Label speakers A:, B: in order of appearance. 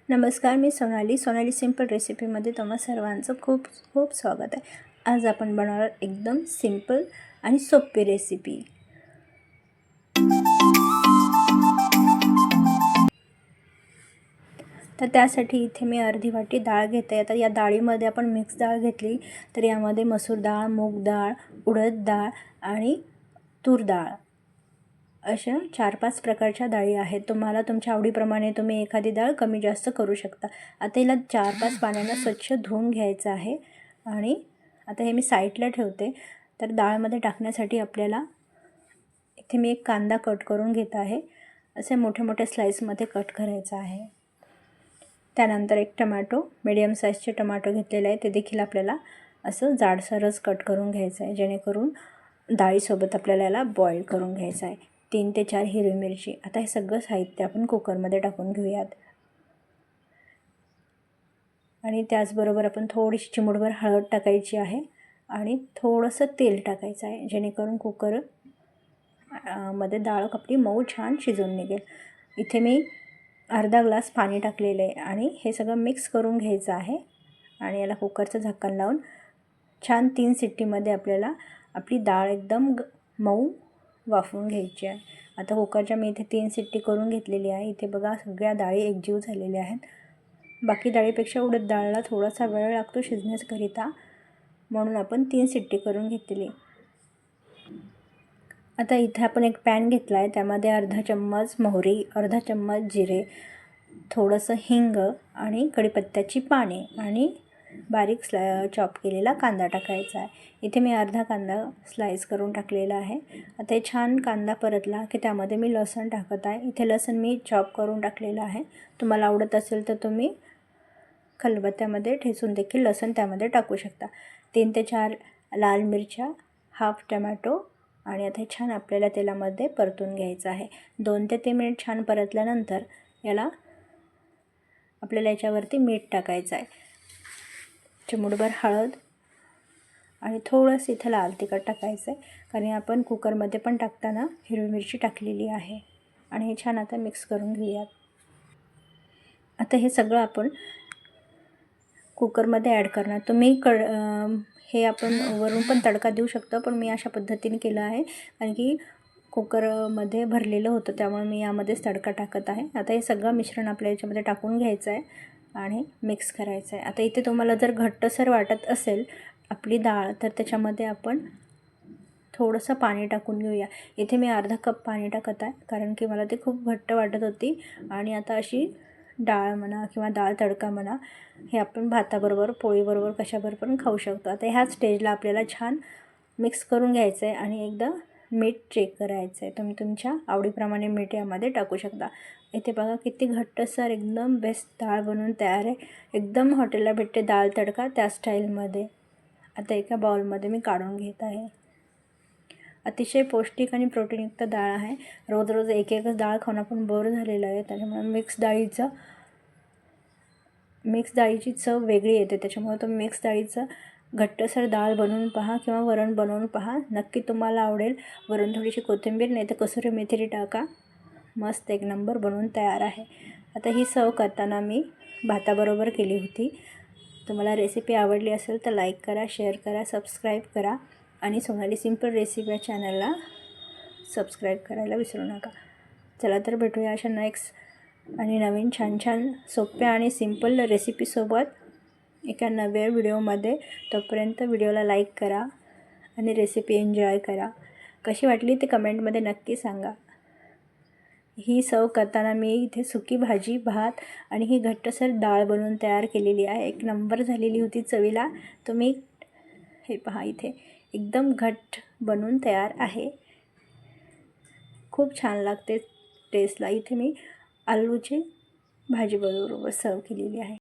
A: नमस्कार, मी सोनाली सिंपल रेसिपीमध्ये तुम्हा सर्वांचं खूप खूप स्वागत आहे। आज आपण बनवणार एकदम सिंपल आणि सोपी रेसिपी। तर त्यासाठी इथे मी अर्धी वाटी डाळ घेते। आता या डाळीमध्ये आपण मिक्स डाळ घेतली तर यामध्ये मसूर डाळ, मूग डाळ, उडद डाळ आणि तूर डाळ अशा 4-5 प्रकारच्या डाळी आहेत। तुम्हाला तुमच्या आवडीप्रमाणे तुम्ही एखादी डाळ कमी जास्त करू शकता। आता हिला 4-5 पाण्याने स्वच्छ धुवून घ्यायचं आहे आणि आता हे मी साईडला ठेवते। तर डाळमध्ये टाकण्यासाठी आपल्याला इथे मी एक कांदा कट करून घेत आहे। असे मोठे-मोठे स्लाइसमध्ये कट करायचा आहे। त्यानंतर एक टोमॅटो, मीडियम साइजचे टोमॅटो घेतलेले आहे, ते देखील आपल्याला असं जाडसरच कट करून घ्यायचं आहे, जेणेकरून डाळीसोबत आपल्याला याला बॉईल करून घ्यायचं आहे। 3 ते 4 हिरवी मिरची। आता हे सगळं साहित्य आपण कुकरमध्ये टाकून घेऊयात आणि त्याचबरोबर आपण थोडीशी चिमूटभर हळद टाकायची आहे आणि थोडंसं तेल टाकायचं आहे, जेणेकरून कुकर मध्ये डाळ आपली मऊ छान शिजून निघेल। इथे मी अर्धा ग्लास पाणी टाकलेले आहे आणि हे सगळं मिक्स करून घ्यायचं आहे आणि याला कुकरचं झाकण लावून छान 3 शिट्टीमध्ये आपल्याला आपली डाळ एकदम मऊ वाफवून घ्यायची आहे। आता कुकरच्या मी इथे 3 शिट्टी करून घेतलेली आहे। इथे बघा सगळ्या डाळी एकजीव झालेल्या आहेत। बाकी डाळीपेक्षा उडद डाळला थोडासा वेळ लागतो शिजण्याकरिता, म्हणून आपण 3 शिट्टी करून घेतली। आता इथे आपण एक पॅन घेतला आहे, त्यामध्ये अर्धा चम्मच मोहरी, अर्धा चम्मच जिरे, थोडंसं हिंग आणि कढीपत्त्याची पाने आणि बारीक चॉप केलेला कांदा टाकायचा आहे। इथे मी अर्धा कांदा स्लाइस करून टाकलेला आहे। आता हे छान कांदा परतला की त्यामध्ये मी लसूण टाकत आहे। इथे लसूण मी चॉप करून टाकलेला आहे। तुम्हाला आवडत असेल तर तुम्ही खलबत्त्यामध्ये ठेचून देखील लसूण त्यामध्ये टाकू शकता। 3 ते 4 लाल मिरच्या, हाफ टोमॅटो आणि आता हे छान आपल्याला तेलामध्ये परतून घ्यायचं आहे। 2 ते 3 मिनिट छान परतल्यानंतर याला आपल्याला याच्यावरती मीठ टाकायचं आहे, चिमूटभर हळद आणि थोडंसं इथं लाल तिखट टाकायचं आहे, कारण आपण कुकरमध्ये पण टाकताना हिरवी मिरची टाकलेली आहे। आणि हे छान आता मिक्स करून घेऊयात। आता हे सगळं आपण कुकरमध्ये ॲड करणार। तुम्ही हे आपण वरून पण तडका देऊ शकतो, पण मी अशा पद्धतीने केलं आहे कारण की कुकरमध्ये भरलेलं होतं, त्यामुळे मी यामध्येच तडका टाकत आहे। आता हे सगळं मिश्रण आपल्या याच्यामध्ये टाकून घ्यायचं आहे आणि मिक्स करायचं आहे। आता इथे तुम्हाला जर घट्टसर वाटत असेल आपली डाळ तर त्याच्यामध्ये आपण थोडंसं पाणी टाकून घेऊया। इथे मी अर्धा कप पाणी टाकत आहे, कारण की मला ते खूप घट्ट वाटत होती आणि आता अशी डाळ म्हणा किंवा डाळ तडका म्हणा हे आपण भाताबरोबर, पोळीबरोबर, कशाबरोबर पण खाऊ शकतो। आता ह्या स्टेजला आपल्याला छान मिक्स करून घ्यायचं आहे आणि एकदा मीठ चेक करायचं आहे। तुम्ही तुमच्या आवडीप्रमाणे मीठ यामध्ये टाकू शकता। इथे बघा किती घट्टसर एकदम बेस्ट डाळ बनवून तयार आहे। एकदम हॉटेलला भेटते डाळ तडका त्या स्टाईलमध्ये। आता एका बाउलमध्ये मी काढून घेत आहे। अतिशय पौष्टिक आणि प्रोटीनयुक्त डाळ आहे। रोज रोज एकच डाळ खाऊन आपण बोर झालेलं आहे, त्याच्यामुळे मिक्स डाळीची चव वेगळी येते। त्याच्यामुळे तुम्ही मिक्स डाळीचं घट्टसर डाळ बनवून पहा किंवा वरण बनवून पहा, नक्की तुम्हाला आवडेल। वरून थोडीशी कोथिंबीर नाही तर कसुरी मेथी टाका, मस्त एक नंबर बनवून तयार आहे। आता ही सर्व करताना मी भाताबरोबर केली होती। तुम्हाला रेसिपी आवडली असेल तर लाईक करा, शेअर करा, सबस्क्राईब करा आणि सोनाली सिंपल रेसिपी या चॅनलला सबस्क्राईब करायला विसरू नका। चला तर भेटूया अशा नेक्स्ट आणि नवीन छान सोप्या आणि सिंपल रेसिपीसोबत एका नव्या व्हिडिओमध्ये। तोपर्यंत व्हिडिओला लाईक करा आणि रेसिपी एन्जॉय करा। कशी वाटली ते कमेंटमध्ये नक्की सांगा। ही सर्व करताना मी इथे सुकी भाजी, भात आणि ही घट्टसर डाळ बनवून तयार केलेली आहे। एक नंबर झालेली होती चवीला। तुम्ही हे पहा, इथे एकदम घट्ट बनवून तयार आहे, खूप छान लागते टेस्टला। इथे मी आलूची भाजी बरोबर सर्व केलेली आहे।